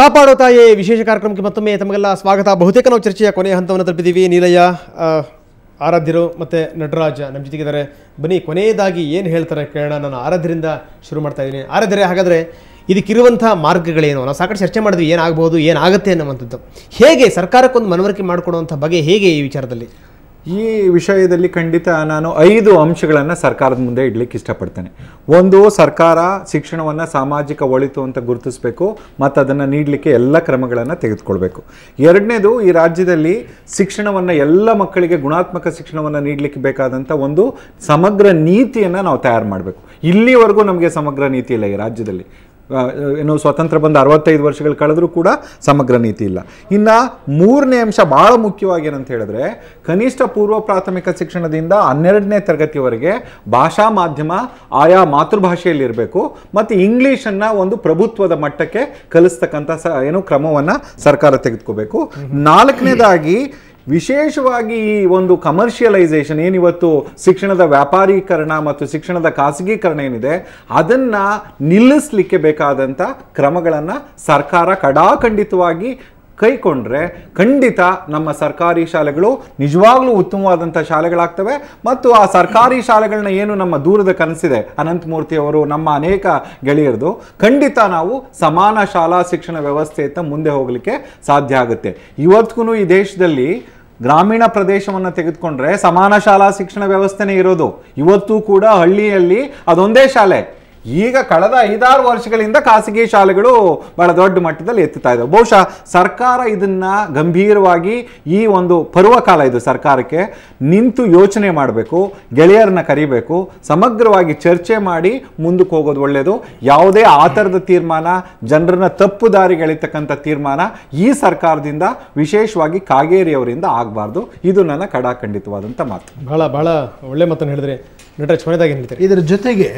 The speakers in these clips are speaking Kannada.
ಕಾಪಾಡೋ ತಾಯಿ ವಿಶೇಷ ಕಾರ್ಯಕ್ರಮಕ್ಕೆ ಮತ್ತೊಮ್ಮೆ ತಮಗೆಲ್ಲ ಸ್ವಾಗತ. ಬಹುತೇಕ ನಾವು ಚರ್ಚೆಯ ಕೊನೆಯ ಹಂತವನ್ನು ತಲುಪಿದ್ದೀವಿ. ನೀಲಯ್ಯ, ಆರಾಧ್ಯರು ಮತ್ತು ನಟರಾಜ ನಮ್ಮ ಜೊತೆಗಿದ್ದಾರೆ. ಬನ್ನಿ, ಕೊನೆಯದಾಗಿ ಏನು ಹೇಳ್ತಾರೆ ಕೇಳೋಣ. ನಾನು ಆರಾಧ್ಯರಿಂದ ಶುರು ಮಾಡ್ತಾ ಇದ್ದೀನಿ. ಆರಾಧ್ಯರೇ, ಹಾಗಾದರೆ ಇದಕ್ಕಿರುವಂಥ ಮಾರ್ಗಗಳೇನು? ನಾವು ಸಾಕಷ್ಟು ಚರ್ಚೆ ಮಾಡಿದ್ವಿ, ಏನಾಗಬಹುದು, ಏನಾಗುತ್ತೆ ಅನ್ನುವಂಥದ್ದು. ಹೇಗೆ ಸರ್ಕಾರಕ್ಕೊಂದು ಮನವರಿಕೆ ಮಾಡಿಕೊಡುವಂಥ ಬಗೆ ಹೇಗೆ ಈ ವಿಚಾರದಲ್ಲಿ? ಈ ವಿಷಯದಲ್ಲಿ ಖಂಡಿತ ನಾನು 5 ಅಂಶಗಳನ್ನು ಸರ್ಕಾರದ ಮುಂದೆ ಇಡ್ಲಿಕ್ಕೆ ಇಷ್ಟಪಡ್ತೇನೆ. ಒಂದು, ಸರ್ಕಾರ ಶಿಕ್ಷಣವನ್ನು ಸಾಮಾಜಿಕ ಒಳಿತು ಅಂತ ಗುರುತಿಸಬೇಕು ಮತ್ತು ಅದನ್ನು ನೀಡಲಿಕ್ಕೆ ಎಲ್ಲ ಕ್ರಮಗಳನ್ನು ತೆಗೆದುಕೊಳ್ಬೇಕು. ಎರಡನೇದು, ಈ ರಾಜ್ಯದಲ್ಲಿ ಶಿಕ್ಷಣವನ್ನು ಎಲ್ಲ ಮಕ್ಕಳಿಗೆ ಗುಣಾತ್ಮಕ ಶಿಕ್ಷಣವನ್ನು ನೀಡಲಿಕ್ಕೆ ಬೇಕಾದಂಥ ಒಂದು ಸಮಗ್ರ ನೀತಿಯನ್ನು ನಾವು ತಯಾರು ಮಾಡಬೇಕು. ಇಲ್ಲಿವರೆಗೂ ನಮಗೆ ಸಮಗ್ರ ನೀತಿ ಇಲ್ಲ ಈ ರಾಜ್ಯದಲ್ಲಿ. ಏನು ಸ್ವತಂತ್ರ ಬಂದ 65 ವರ್ಷಗಳು ಕಳೆದರೂ ಕೂಡ ಸಮಗ್ರ ನೀತಿ ಇಲ್ಲ. ಇನ್ನು ಮೂರನೇ ಅಂಶ ಭಾಳ ಮುಖ್ಯವಾಗಿ ಏನಂತ ಹೇಳಿದ್ರೆ, ಕನಿಷ್ಠ ಪೂರ್ವ ಪ್ರಾಥಮಿಕ ಶಿಕ್ಷಣದಿಂದ 12ನೇ ತರಗತಿವರೆಗೆ ಭಾಷಾ ಮಾಧ್ಯಮ ಆಯಾ ಮಾತೃಭಾಷೆಯಲ್ಲಿ ಇರಬೇಕು ಮತ್ತು ಇಂಗ್ಲೀಷನ್ನು ಒಂದು ಪ್ರಭುತ್ವದ ಮಟ್ಟಕ್ಕೆ ಕಲಿಸ್ತಕ್ಕಂಥ ಏನು ಕ್ರಮವನ್ನು ಸರ್ಕಾರ ತೆಗೆದುಕೋಬೇಕು. ನಾಲ್ಕನೇದಾಗಿ, ವಿಶೇಷವಾಗಿ ಈ ಒಂದು ಕಮರ್ಷಿಯಲೈಸೇಷನ್ ಏನಿವತ್ತು ಶಿಕ್ಷಣದ ವ್ಯಾಪಾರೀಕರಣ ಮತ್ತು ಶಿಕ್ಷಣದ ಖಾಸಗೀಕರಣ ಏನಿದೆ ಅದನ್ನು ನಿಲ್ಲಿಸಲಿಕ್ಕೆ ಬೇಕಾದಂಥ ಕ್ರಮಗಳನ್ನು ಸರ್ಕಾರ ಕಡಾಖಂಡಿತವಾಗಿ ಕೈಕೊಂಡ್ರೆ ಖಂಡಿತ ನಮ್ಮ ಸರ್ಕಾರಿ ಶಾಲೆಗಳು ನಿಜವಾಗ್ಲೂ ಉತ್ತಮವಾದಂಥ ಶಾಲೆಗಳಾಗ್ತವೆ. ಮತ್ತು ಆ ಸರ್ಕಾರಿ ಶಾಲೆಗಳನ್ನ ಏನು ನಮ್ಮ ದೂರದ ಕನಸಿದೆ ಅನಂತಮೂರ್ತಿ ಅವರು, ನಮ್ಮ ಅನೇಕ ಗೆಳೆಯರದು, ಖಂಡಿತ ನಾವು ಸಮಾನ ಶಾಲಾ ಶಿಕ್ಷಣ ವ್ಯವಸ್ಥೆಯತ್ತ ಮುಂದೆ ಹೋಗಲಿಕ್ಕೆ ಸಾಧ್ಯ ಆಗುತ್ತೆ. ಇವತ್ತಿಗೂ ಈ ದೇಶದಲ್ಲಿ ಗ್ರಾಮೀಣ ಪ್ರದೇಶವನ್ನು ತೆಗೆದುಕೊಂಡ್ರೆ ಸಮಾನ ಶಾಲಾ ಶಿಕ್ಷಣ ವ್ಯವಸ್ಥೆನೇ ಇರೋದು. ಇವತ್ತೂ ಕೂಡ ಹಳ್ಳಿಯಲ್ಲಿ ಅದೊಂದೇ ಶಾಲೆ. ಈಗ ಕಳೆದ 5-6 ವರ್ಷಗಳಿಂದ ಖಾಸಗಿ ಶಾಲೆಗಳು ಬಹಳ ದೊಡ್ಡ ಮಟ್ಟದಲ್ಲಿ ಎತ್ತುತ್ತಾ ಇದ್ದಾವೆ. ಬಹುಶಃ ಸರ್ಕಾರ ಇದನ್ನ ಗಂಭೀರವಾಗಿ, ಈ ಒಂದು ಪರ್ವಕಾಲ ಇದು ಸರ್ಕಾರಕ್ಕೆ ನಿಂತು ಯೋಚನೆ ಮಾಡಬೇಕು, ಗೆಳೆಯರನ್ನ ಕರಿಬೇಕು, ಸಮಗ್ರವಾಗಿ ಚರ್ಚೆ ಮಾಡಿ ಮುಂದಕ್ಕೆ ಹೋಗೋದು ಒಳ್ಳೆಯದು. ಯಾವುದೇ ಆ ಥರದ ತೀರ್ಮಾನ, ಜನರನ್ನ ತಪ್ಪು ದಾರಿಗೆಳಿತಕ್ಕಂಥ ತೀರ್ಮಾನ ಈ ಸರ್ಕಾರದಿಂದ, ವಿಶೇಷವಾಗಿ ಕಾಗೇರಿ ಅವರಿಂದ ಆಗಬಾರ್ದು. ಇದು ನನ್ನ ಕಡಾಖಂಡಿತವಾದಂಥ ಮಾತು. ಬಹಳ ಬಹಳ ಒಳ್ಳೆ ಮಾತನ್ನು ಹೇಳಿದ್ರೆ. ನಟರಾಜ್, ಕೊನೆಯದಾಗಿ ಹೇಳ್ತಾರೆ. ಇದರ ಜೊತೆಗೆ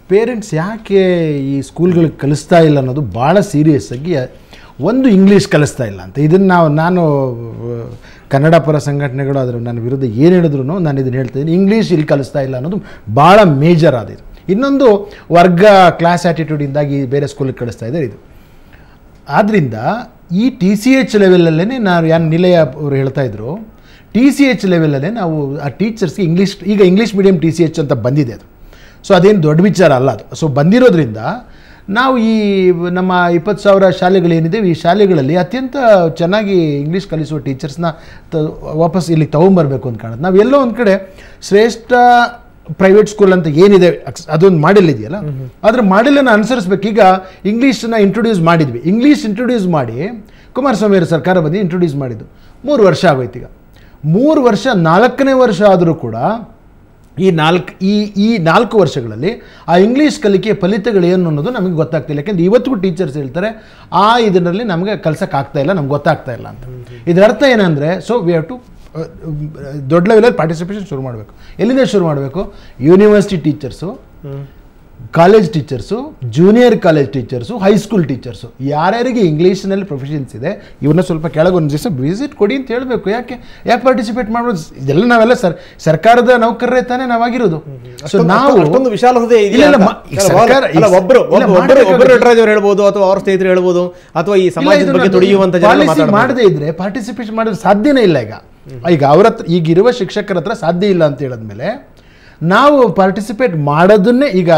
ಪೇರೆಂಟ್ಸ್ ಯಾಕೆ ಈ ಸ್ಕೂಲ್ಗಳಿಗೆ ಕಲಿಸ್ತಾ ಇಲ್ಲ ಅನ್ನೋದು ಭಾಳ ಸೀರಿಯಸ್ ಆಗಿ, ಒಂದು ಇಂಗ್ಲೀಷ್ ಕಲಿಸ್ತಾ ಇಲ್ಲ ಅಂತ. ಇದನ್ನು ನಾನು ಕನ್ನಡ ಪರ ಸಂಘಟನೆಗಳು ಅದರ ನನ್ನ ವಿರುದ್ಧ ಏನು ಹೇಳಿದ್ರು ನಾನು ಇದನ್ನು ಹೇಳ್ತಾಯಿದ್ದೀನಿ. ಇಂಗ್ಲೀಷ್ ಇಲ್ಲಿ ಕಲಿಸ್ತಾ ಇಲ್ಲ ಅನ್ನೋದು ಭಾಳ ಮೇಜರ್ ಆದಿದೆ. ಇನ್ನೊಂದು, ವರ್ಗ ಕ್ಲಾಸ್ ಆ್ಯಟಿಟ್ಯೂಡಿಂದಾಗಿ ಬೇರೆ ಸ್ಕೂಲಿಗೆ ಕಳಿಸ್ತಾ ಇದ್ದಾರೆ ಇದು. ಆದ್ದರಿಂದ ಈ TCH ಲೆವೆಲಲ್ಲೇ ನಾನು ನಿಲಯ ಅವರು ಹೇಳ್ತಾಯಿದ್ರು, TCH ಲೆವೆಲಲ್ಲೇ ನಾವು ಆ ಟೀಚರ್ಸ್ಗೆ ಇಂಗ್ಲೀಷ್ ಮೀಡಿಯಮ್ TCH ಅಂತ ಬಂದಿದೆ. ಅದು ಸೊ ಅದೇನು ದೊಡ್ಡ ವಿಚಾರ ಅಲ್ಲ ಅದು. ಸೊ ಬಂದಿರೋದ್ರಿಂದ ನಾವು ಈ ನಮ್ಮ 20,000 ಶಾಲೆಗಳೇನಿದೆ, ಈ ಶಾಲೆಗಳಲ್ಲಿ ಅತ್ಯಂತ ಚೆನ್ನಾಗಿ ಇಂಗ್ಲೀಷ್ ಕಲಿಸುವ ಟೀಚರ್ಸ್ನ ವಾಪಸ್ ಇಲ್ಲಿ ತೊಗೊಂಬರ್ಬೇಕು ಅಂತ ಕಾಣುತ್ತೆ. ನಾವು ಎಲ್ಲೋ ಒಂದು ಕಡೆ ಶ್ರೇಷ್ಠ ಪ್ರೈವೇಟ್ ಸ್ಕೂಲ್ ಅಂತ ಏನಿದೆ ಅದೊಂದು ಮಾಡೆಲ್ ಇದೆಯಲ್ಲ, ಅದ್ರ ಮಾಡೆಲನ್ನು ಅನುಸರಿಸ್ಬೇಕು. ಈಗ ಇಂಗ್ಲೀಷನ್ನ ಇಂಟ್ರೊಡ್ಯೂಸ್ ಮಾಡಿದ್ವಿ. ಇಂಗ್ಲೀಷ್ ಇಂಟ್ರೊಡ್ಯೂಸ್ ಮಾಡಿ ಕುಮಾರಸ್ವಾಮಿ ಅವರ ಸರ್ಕಾರ ಬಂದು ಇಂಟ್ರೊಡ್ಯೂಸ್ ಮಾಡಿದ್ದು 3 ವರ್ಷ ಆಗೋಯ್ತು. ಈಗ 3 ವರ್ಷ, 4ನೇ ವರ್ಷ ಆದರೂ ಕೂಡ ಈ 4 ವರ್ಷಗಳಲ್ಲಿ ಆ ಇಂಗ್ಲೀಷ್ ಕಲಿಕೆಯ ಫಲಿತಗಳೇನು ಅನ್ನೋದು ನಮಗೆ ಗೊತ್ತಾಗ್ತಿಲ್ಲ. ಯಾಕೆಂದರೆ ಇವತ್ತಿಗೂ ಟೀಚರ್ಸ್ ಹೇಳ್ತಾರೆ ಇದರಲ್ಲಿ ನಮಗೆ ಕಲ್ಸೋಕ್ಕಾಗ್ತಾ ಇಲ್ಲ, ನಮ್ಗೆ ಗೊತ್ತಾಗ್ತಾ ಇಲ್ಲ ಅಂತ. ಇದರ ಅರ್ಥ ಏನಂದರೆ, ಸೊ ವಿ ಹ್ಯಾವ್ ಟು ದೊಡ್ಡ ಲೆವೆಲಲ್ಲಿ ಪಾರ್ಟಿಸಿಪೇಷನ್ ಶುರು ಮಾಡಬೇಕು. ಎಲ್ಲಿಂದ ಶುರು ಮಾಡಬೇಕು? University teachers, college teachers, junior college teachers, high school teachers, ಯಾರ್ಯಾರಿಗೆ ಇಂಗ್ಲೀಷ್ನಲ್ಲಿ ಪ್ರೊಫಿಷಿಯನ್ಸಿ ಇದೆ ಇವ್ರನ್ನ ಸ್ವಲ್ಪ ಕೆಳಗೊಂದು ದಿವಸ ವಿಸಿಟ್ ಕೊಡಿ ಅಂತ ಹೇಳಬೇಕು. ಯಾಕೆ ಪಾರ್ಟಿಸಿಪೇಟ್ ಮಾಡ್ಬೋದು? ಇದೆಲ್ಲ ನಾವೆಲ್ಲ ಸರ್ಕಾರದ ನೌಕರರೇ ತಾನೇ ನಾವಾಗಿರೋದು. ಸೊ ನಾವು ವಿಶಾಲ ಹೇಳ್ಬೋದು, ಅಥವಾ ಅವ್ರ ಸ್ನೇಹಿತರು ಹೇಳ್ಬೋದು, ಅಥವಾ ಈ ಸಮಾಜದ ಬಗ್ಗೆ ತುಡಿಯುವಂತ ಮಾಡದೇ ಇದ್ರೆ ಪಾರ್ಟಿಸಿಪೇಷನ್ ಮಾಡೋದು ಸಾಧ್ಯನೇ ಇಲ್ಲ. ಈಗ ಅವ್ರ ಹತ್ರ, ಈಗಿರುವ ಶಿಕ್ಷಕರ ಹತ್ರ ಸಾಧ್ಯ ಇಲ್ಲ ಅಂತ ಹೇಳಿದ್ಮೇಲೆ ನಾವು ಪಾರ್ಟಿಸಿಪೇಟ್ ಮಾಡೋದನ್ನೇ, ಈಗ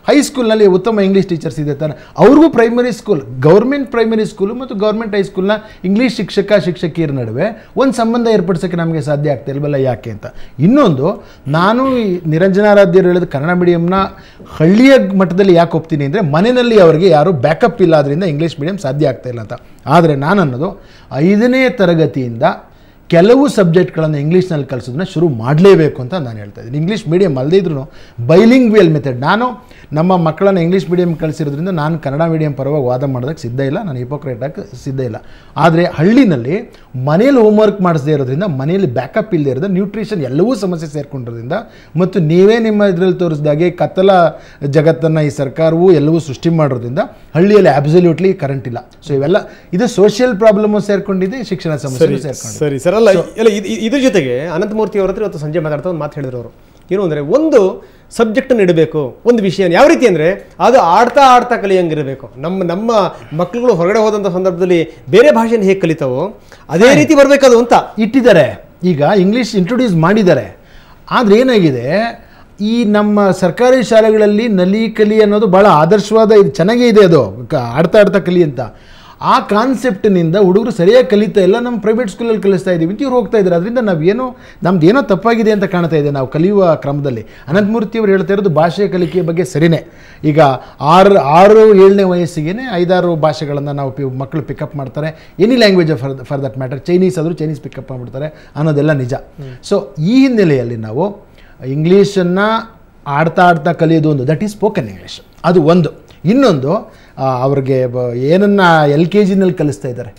ಹೈಸ್ಕೂಲ್ನಲ್ಲಿ ಉತ್ತಮ ಇಂಗ್ಲೀಷ್ ಟೀಚರ್ಸ್ ಇದೆ ತಾನೆ, ಅವ್ರಿಗೂ primary school, government primary school ಮತ್ತು ಗೌರ್ಮೆಂಟ್ ಹೈಸ್ಕೂಲ್ನ ಇಂಗ್ಲೀಷ್ ಶಿಕ್ಷಕಿಯರ ನಡುವೆ ಒಂದು ಸಂಬಂಧ ಏರ್ಪಡಿಸೋಕ್ಕೆ ನಮಗೆ ಸಾಧ್ಯ ಆಗ್ತಾ ಇಲ್ವಲ್ಲ, ಯಾಕೆ ಅಂತ. ಇನ್ನೊಂದು, ನಾನು ನಿರಂಜನಾರಾಧ್ಯರು ಹೇಳಿದ ಕನ್ನಡ ಮೀಡಿಯಂನ ಹಳ್ಳಿಯ ಮಟ್ಟದಲ್ಲಿ ಯಾಕೆ ಒಪ್ತೀನಿ ಅಂದರೆ, ಮನೆಯಲ್ಲಿ ಅವರಿಗೆ ಯಾರು ಬ್ಯಾಕಪ್ ಇಲ್ಲ, ಅದರಿಂದ ಇಂಗ್ಲೀಷ್ ಮೀಡಿಯಂ ಸಾಧ್ಯ ಆಗ್ತಾ ಇಲ್ಲ ಅಂತ. ಆದರೆ ನಾನು ಅನ್ನೋದು 5ನೇ ತರಗತಿಯಿಂದ ಕೆಲವು ಸಬ್ಜೆಕ್ಟ್ಗಳನ್ನು ಇಂಗ್ಲೀಷ್ನಲ್ಲಿ ಕಲಿಸೋದನ್ನ ಶುರು ಮಾಡಲೇಬೇಕು ಅಂತ ನಾನು ಹೇಳ್ತಾ ಇದ್ದೀನಿ. ಇಂಗ್ಲೀಷ್ ಮೀಡಿಯಮ್ ಅಲ್ಲದೇ ಇದ್ರೂ ಬೈಲಿಂಗ್ವಿಯಲ್ ಮೆಥಡ್. ನಾನು ನಮ್ಮ ಮಕ್ಕಳನ್ನು ಇಂಗ್ಲೀಷ್ ಮೀಡಿಯಮ್ ಕಲಿಸಿರೋದ್ರಿಂದ ನಾನು ಕನ್ನಡ ಮೀಡಿಯಂ ಪರವಾಗಿ ವಾದ ಮಾಡೋದಕ್ಕೆ ಸಿದ್ಧ ಇಲ್ಲ, ನಾನು ಹಿಪೋಕ್ರೇಟ್ ಆಗಿ ಸಿದ್ಧ ಇಲ್ಲ. ಆದರೆ ಹಳ್ಳಿನಲ್ಲಿ ಮನೇಲಿ ಹೋಮ್ವರ್ಕ್ ಮಾಡಿಸದೇ ಇರೋದ್ರಿಂದ, ಮನೆಯಲ್ಲಿ ಬ್ಯಾಕಪ್ ಇಲ್ಲದೆ ಇರೋದ್ರಿಂದ, ನ್ಯೂಟ್ರಿಷನ್ ಎಲ್ಲವೂ ಸಮಸ್ಯೆ ಸೇರಿಕೊಂಡಿರೋದ್ರಿಂದ, ಮತ್ತು ನೀವೇ ನಿಮ್ಮ ಇದರಲ್ಲಿ ತೋರಿಸಿದಾಗೆ ಕತ್ತಲ ಜಗತ್ತನ್ನು ಈ ಸರ್ಕಾರವು ಎಲ್ಲವೂ ಸೃಷ್ಟಿ ಮಾಡೋದ್ರಿಂದ ಹಳ್ಳಿಯಲ್ಲಿ ಅಬ್ಸಲ್ಯೂಟ್ಲಿ ಕರೆಂಟ್ ಇಲ್ಲ. ಸೊ ಇವೆಲ್ಲ ಇದು ಸೋಷಿಯಲ್ ಪ್ರಾಬ್ಲಮ್ಮು ಸೇರ್ಕೊಂಡಿದೆ, ಶಿಕ್ಷಣ ಸಮಸ್ಯೆ ಸೇರ್ಕೊಂಡಿದೆ. ಸರಿ ಸರ್, ಅಲ್ಲ ಇದ್ರ ಜೊತೆಗೆ ಅನಂತಮೂರ್ತಿ ಅವರ ಹತ್ರ ಇವತ್ತು ಸಂಜೆ ಮಾತಾಡ್ತಾ ಒಂದು ಮಾತು ಹೇಳಿದ್ರು ಅವರು. ಏನು ಅಂದರೆ ಒಂದು ಸಬ್ಜೆಕ್ಟನ್ನು ಇಡಬೇಕು, ಒಂದು ವಿಷಯವನ್ನು ಯಾವ ರೀತಿ ಅಂದರೆ ಅದು ಆಡ್ತಾ ಕಲಿಯಂಗಿರಬೇಕು. ನಮ್ಮ ಮಕ್ಕಳುಗಳು ಹೊರಗಡೆ ಹೋದಂಥ ಸಂದರ್ಭದಲ್ಲಿ ಬೇರೆ ಭಾಷೆಯನ್ನು ಹೇಗೆ ಕಲಿತಾವೋ ಅದೇ ರೀತಿ ಬರಬೇಕದು ಅಂತ ಇಟ್ಟಿದ್ದಾರೆ. ಈಗ ಇಂಗ್ಲೀಷ್ ಇಂಟ್ರೊಡ್ಯೂಸ್ ಮಾಡಿದ್ದಾರೆ, ಆದರೆ ಏನಾಗಿದೆ, ಈ ನಮ್ಮ ಸರ್ಕಾರಿ ಶಾಲೆಗಳಲ್ಲಿ ನಲಿ ಕಲಿ ಅನ್ನೋದು ಭಾಳ ಆದರ್ಶವಾದ, ಇದು ಚೆನ್ನಾಗೇ ಇದೆ, ಅದು ಆಡ್ತಾ ಕಲಿ ಅಂತ. ಆ ಕಾನ್ಸೆಪ್ಟ್ನಿಂದ ಹುಡುಗರು ಸರಿಯಾಗಿ ಕಲಿತಾ ಇಲ್ಲ. ನಮ್ಮ ಪ್ರೈವೇಟ್ ಸ್ಕೂಲಲ್ಲಿ ಕಲಿಸ್ತಾ ಇದ್ದೀವಿ ಅಂತ ಇವ್ರು ಹೋಗ್ತಾ ಇದ್ದಾರೆ. ಅದರಿಂದ ನಮ್ದೇನೋ ತಪ್ಪಾಗಿದೆ ಅಂತ ಕಾಣ್ತಾ ಇದೆ ನಾವು ಕಲಿಯುವ ಕ್ರಮದಲ್ಲಿ. ಅನಂತಮೂರ್ತಿಯವರು ಹೇಳ್ತಾ ಇರೋದು ಭಾಷೆ ಕಲಿಕೆಯ ಬಗ್ಗೆ ಸರಿನೇ. ಈಗ 6-7ನೇ ವಯಸ್ಸಿಗೆ 5-6 ಭಾಷೆಗಳನ್ನು ನಾವು ಮಕ್ಕಳು ಪಿಕಪ್ ಮಾಡ್ತಾರೆ. Any language for that matter, Chinese ಆದರೂ ಚೈನೀಸ್ ಪಿಕಪ್ ಮಾಡಿಬಿಡ್ತಾರೆ ಅನ್ನೋದೆಲ್ಲ ನಿಜ. ಸೊ ಈ ಹಿನ್ನೆಲೆಯಲ್ಲಿ ನಾವು ಇಂಗ್ಲೀಷನ್ನು ಆಡ್ತಾ ಕಲಿಯೋದು ಒಂದು, ದಟ್ ಈಸ್ ಸ್ಪೋಕನ್ ಇಂಗ್ಲೀಷ್, ಅದು ಒಂದು. ಇನ್ನೊಂದು ಅವ್ರಿಗೆ ಏನನ್ನು LKG ಕಲಿಸ್ತಾ ಇದ್ದಾರೆ,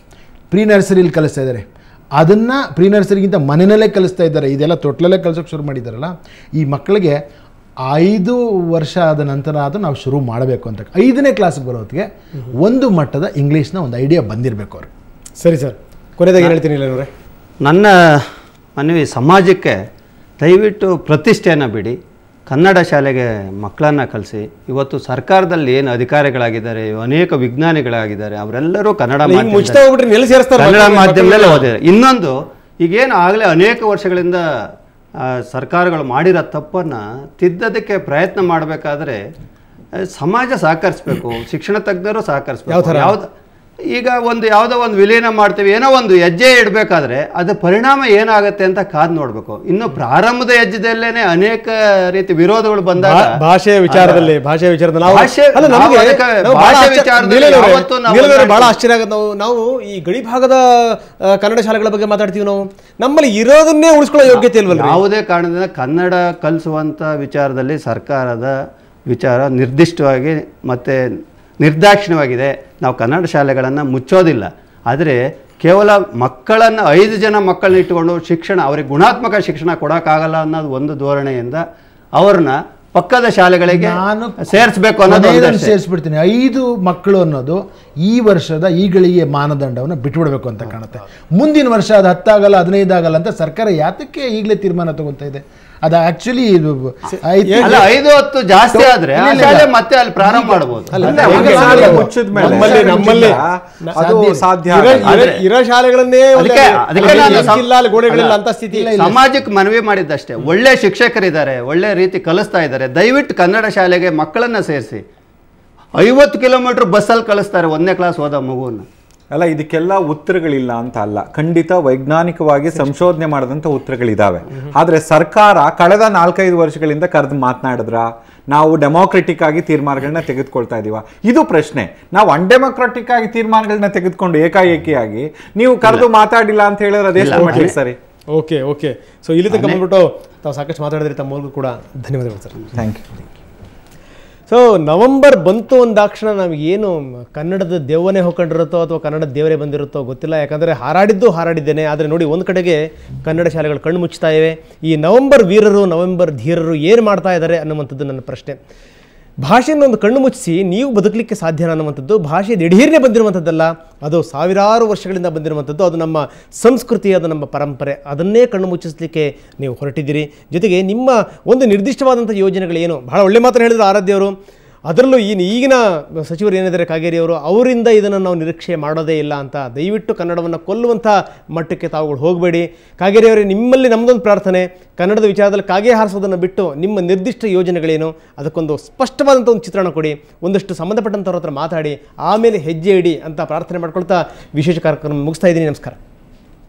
ಪ್ರೀ ನರ್ಸರಿಲಿ ಕಲಿಸ್ತಾ ಇದ್ದಾರೆ, ಅದನ್ನು ಪ್ರೀ ನರ್ಸರಿಗಿಂತ ಮನೆಯಲ್ಲೇ ಕಲಿಸ್ತಾ ಇದ್ದಾರೆ. ಇದೆಲ್ಲ ತೊಟ್ಲಲ್ಲೇ ಕಲಿಸೋಕೆ ಶುರು ಮಾಡಿದ್ದಾರಲ್ಲ, ಈ ಮಕ್ಕಳಿಗೆ 5 ವರ್ಷ ಆದ ನಂತರ ಅದು ನಾವು ಶುರು ಮಾಡಬೇಕು ಅಂತ. 5ನೇ ಕ್ಲಾಸಿಗೆ ಬರೋತ್ತಿಗೆ ಒಂದು ಮಟ್ಟದ ಇಂಗ್ಲೀಷ್ನ ಒಂದು ಐಡಿಯಾ ಬಂದಿರಬೇಕು ಅವ್ರಿಗೆ. ಸರಿ ಸರ್, ಕೊನೆಯದಾಗಿ ಹೇಳ್ತೀನಿ ಅವರೇ, ನನ್ನ ಮನವಿ ಸಮಾಜಕ್ಕೆ ದಯವಿಟ್ಟು ಪ್ರತಿಷ್ಠೆಯನ್ನು ಬಿಡಿ, ಕನ್ನಡ ಶಾಲೆಗೆ ಮಕ್ಕಳನ್ನು ಕಲಿಸಿ. ಇವತ್ತು ಸರ್ಕಾರದಲ್ಲಿ ಏನು ಅಧಿಕಾರಿಗಳಾಗಿದ್ದಾರೆ, ಅನೇಕ ವಿಜ್ಞಾನಿಗಳಾಗಿದ್ದಾರೆ, ಅವರೆಲ್ಲರೂ ಕನ್ನಡ ಮಾಧ್ಯಮದಲ್ಲೇ ಓದಿದ್ದಾರೆ. ಇನ್ನೊಂದು, ಈಗೇನು ಆಗಲೇ ಅನೇಕ ವರ್ಷಗಳಿಂದ ಸರ್ಕಾರಗಳು ಮಾಡಿರೋ ತಪ್ಪನ್ನು ತಿದ್ದೋದಕ್ಕೆ ಪ್ರಯತ್ನ ಮಾಡಬೇಕಾದ್ರೆ ಸಮಾಜ ಸಹಕರಿಸಬೇಕು, ಶಿಕ್ಷಣ ತಜ್ಞರು ಸಹಕರಿಸಬೇಕು. ಈಗ ಯಾವುದೋ ಒಂದು ವಿಲೀನ ಮಾಡ್ತೀವಿ, ಏನೋ ಒಂದು ಹೆಜ್ಜೆ ಇಡಬೇಕಾದ್ರೆ ಅದು ಪರಿಣಾಮ ಏನಾಗುತ್ತೆ ಅಂತ ಕಾದು ನೋಡಬೇಕು. ಇನ್ನು ಪ್ರಾರಂಭದ ಹೆಜ್ಜೆದಲ್ಲೇನೆ ಅನೇಕ ರೀತಿ ವಿರೋಧಗಳು ಬಂದಾಗ ಭಾಷೆ ವಿಚಾರದಲ್ಲಿ ಬಹಳ ಆಶ್ಚರ್ಯ ಆಗುತ್ತೆ. ನಾವು ಈ ಗಡಿ ಭಾಗದ ಕನ್ನಡ ಶಾಲೆಗಳ ಬಗ್ಗೆ ಮಾತಾಡ್ತೀವಿ, ನಾವು ನಮ್ಮಲ್ಲಿ ಇರೋದನ್ನೇ ಉಳಿಸ್ಕೊಳ್ಳೋ ಯೋಗ್ಯತೆ ಇಲ್ವಲ್ಲ. ಯಾವುದೇ ಕಾರಣದಿಂದ ಕನ್ನಡ ಕಲಿಸುವಂಥ ವಿಚಾರದಲ್ಲಿ ಸರ್ಕಾರದ ವಿಚಾರ ನಿರ್ದಿಷ್ಟವಾಗಿ ಮತ್ತು ನಿರ್ದಾಕ್ಷಿಣ್ಯವಾಗಿದೆ. ನಾವು ಕನ್ನಡ ಶಾಲೆಗಳನ್ನು ಮುಚ್ಚೋದಿಲ್ಲ, ಆದರೆ ಕೇವಲ ಮಕ್ಕಳನ್ನು 5 ಜನ ಮಕ್ಕಳನ್ನ ಇಟ್ಟುಕೊಂಡು ಶಿಕ್ಷಣ, ಅವರಿಗೆ ಗುಣಾತ್ಮಕ ಶಿಕ್ಷಣ ಕೊಡೋಕ್ಕಾಗಲ್ಲ ಅನ್ನೋದು ಒಂದು ಧೋರಣೆಯಿಂದ ಅವ್ರನ್ನ ಪಕ್ಕದ ಶಾಲೆಗಳಿಗೆ ಸೇರಿಸಬೇಕು ಅನ್ನೋದು ಸೇರಿಸ್ಬಿಡ್ತೀನಿ. 5 ಮಕ್ಕಳು ಅನ್ನೋದು ಈ ವರ್ಷದ ಈಗಳಿಗೆ ಮಾನದಂಡವನ್ನು ಬಿಟ್ಬಿಡ್ಬೇಕು ಅಂತ ಕಾಣುತ್ತೆ. ಮುಂದಿನ ವರ್ಷ ಅದು 10 ಆಗಲ್ಲ, 15 ಆಗಲ್ಲ ಅಂತ ಸರ್ಕಾರ ಯಾತಕ್ಕೆ ಈಗಲೇ ತೀರ್ಮಾನ ತಗೊಳ್ತಾ ಇದೆ? ಅದು ಆಕ್ಚುಲಿ 5-10 ಜಾಸ್ತಿ ಆದ್ರೆ ಮತ್ತೆ ಅಲ್ಲಿ ಪ್ರಾರಂಭ ಮಾಡಬಹುದು. ಇರೋ ಶಾಲೆಗಳನ್ನೇ ಗೋಡೆಗಳಿಲ್ಲ ಅಂತ ಸ್ಥಿತಿ. ಸಮಾಜಕ್ಕೆ ಮನವಿ ಮಾಡಿದ್ದಷ್ಟೇ, ಒಳ್ಳೆ ಶಿಕ್ಷಕರಿದ್ದಾರೆ, ಒಳ್ಳೆ ರೀತಿ ಕಲಿಸ್ತಾ ಇದ್ದಾರೆ, ದಯವಿಟ್ಟು ಕನ್ನಡ ಶಾಲೆಗೆ ಮಕ್ಕಳನ್ನ ಸೇರಿಸಿ. 50 ಕಿಲೋಮೀಟರ್ ಬಸ್ಸಲ್ಲಿ ಕಳಿಸ್ತಾರೆ 1ನೇ ಕ್ಲಾಸ್ ಹೋದ ಮಗುವನ್ನ. ಅಲ್ಲ, ಇದಕ್ಕೆಲ್ಲ ಉತ್ತರಗಳಿಲ್ಲ ಅಂತ ಅಲ್ಲ, ಖಂಡಿತ ವೈಜ್ಞಾನಿಕವಾಗಿ ಸಂಶೋಧನೆ ಮಾಡಿದಂಥ ಉತ್ತರಗಳಿದ್ದಾವೆ. ಆದರೆ ಸರ್ಕಾರ ಕಳೆದ 4-5 ವರ್ಷಗಳಿಂದ ಕರೆದು ಮಾತನಾಡಿದ್ರ, ನಾವು ಡೆಮೋಕ್ರೆಟಿಕ್ ಆಗಿ ತೀರ್ಮಾನಗಳನ್ನ ತೆಗೆದುಕೊಳ್ತಾ ಇದೀವ? ಇದು ಪ್ರಶ್ನೆ. ನಾವು ಅನ್ಡೆಮೋಕ್ರೆಟಿಕ್ ಆಗಿ ತೀರ್ಮಾನಗಳನ್ನ ತೆಗೆದುಕೊಂಡು ಏಕಾಏಕಿಯಾಗಿ ನೀವು ಕರೆದು ಮಾತಾಡಿಲ್ಲ ಅಂತ ಹೇಳಿದ್ರೆ ಅದೇಷ್ಟು ಮಟ್ಟಿಗೆ ಸರಿ? ಓಕೆ. ಸೊ ಇಲ್ಲಿ ತನಕ ಬಂದ್ಬಿಟ್ಟು ತಾವು ಸಾಕಷ್ಟು ಮಾತಾಡಿದ್ರೆ ತಮ್ಮ ಮೂಲಕ ಕೂಡ ಧನ್ಯವಾದಗಳು sir. Thank you. So November ಬಂತು ಅಂದಾಕ್ಷಣ ನಮಗೇನು ಕನ್ನಡದ ದೆವ್ವನೇ ಹೋಗ್ಕೊಂಡಿರುತ್ತೋ ಅಥವಾ ಕನ್ನಡದ ದೇವರೇ ಬಂದಿರುತ್ತೋ ಗೊತ್ತಿಲ್ಲ. ಯಾಕಂದರೆ ಹಾರಾಡಿದ್ದೇನೆ. ಆದರೆ ನೋಡಿ, ಒಂದು ಕಡೆಗೆ ಕನ್ನಡ ಶಾಲೆಗಳು ಕಣ್ಣು ಮುಚ್ತಾ ಇವೆ. ಈ ನವೆಂಬರ್ ವೀರರು, ನವೆಂಬರ್ ಧೀರರು ಏನು ಮಾಡ್ತಾ ಇದ್ದಾರೆ ಅನ್ನುವಂಥದ್ದು ನನ್ನ ಪ್ರಶ್ನೆ. ಭಾಷೆಯನ್ನು ಒಂದು ಕಣ್ಣು ಮುಚ್ಚಿಸಿ ನೀವು ಬದುಕಲಿಕ್ಕೆ ಸಾಧ್ಯನ ಅನ್ನುವಂಥದ್ದು ಭಾಷೆ ದಿಢೀರ್ನೇ ಬಂದಿರುವಂಥದ್ದಲ್ಲ, ಅದು ಸಾವಿರಾರು ವರ್ಷಗಳಿಂದ ಬಂದಿರುವಂಥದ್ದು. ಅದು ನಮ್ಮ ಸಂಸ್ಕೃತಿ, ಅದು ನಮ್ಮ ಪರಂಪರೆ. ಅದನ್ನೇ ಕಣ್ಣು ಮುಚ್ಚಿಸಲಿಕ್ಕೆ ನೀವು ಹೊರಟಿದ್ದೀರಿ. ಜೊತೆಗೆ ನಿಮ್ಮ ಒಂದು ನಿರ್ದಿಷ್ಟವಾದಂಥ ಯೋಜನೆಗಳೇನು, ಬಹಳ ಒಳ್ಳೆ ಮಾತನ್ನು ಹೇಳಿದ್ರು ಆರಾಧ್ಯವರು. ಅದರಲ್ಲೂ ಈಗಿನ ಸಚಿವರು ಏನಿದ್ದಾರೆ ಕಾಗೇರಿಯವರು, ಅವರಿಂದ ಇದನ್ನು ನಾವು ನಿರೀಕ್ಷೆ ಮಾಡೋದೇ ಇಲ್ಲ ಅಂತ. ದಯವಿಟ್ಟು ಕನ್ನಡವನ್ನು ಕೊಲ್ಲುವಂಥ ಮಟ್ಟಕ್ಕೆ ತಾವುಗಳು ಹೋಗಬೇಡಿ. ಕಾಗೇರಿಯವರೇ, ನಿಮ್ಮಲ್ಲಿ ನಮ್ಮದೊಂದು ಪ್ರಾರ್ಥನೆ, ಕನ್ನಡದ ವಿಚಾರದಲ್ಲಿ ಕಾಗೆ ಹಾರಿಸೋದನ್ನು ಬಿಟ್ಟು ನಿಮ್ಮ ನಿರ್ದಿಷ್ಟ ಯೋಜನೆಗಳೇನು ಅದಕ್ಕೊಂದು ಸ್ಪಷ್ಟವಾದಂಥ ಒಂದು ಚಿತ್ರಣ ಕೊಡಿ. ಒಂದಷ್ಟು ಸಂಬಂಧಪಟ್ಟಂಥವ್ರ ಹತ್ರ ಮಾತಾಡಿ, ಆಮೇಲೆ ಹೆಜ್ಜೆ ಇಡಿ ಅಂತ ಪ್ರಾರ್ಥನೆ ಮಾಡ್ಕೊಳ್ತಾ ವಿಶೇಷ ಕಾರ್ಯಕ್ರಮ ಮುಗಿಸ್ತಾ ಇದ್ದೀನಿ. ನಮಸ್ಕಾರ.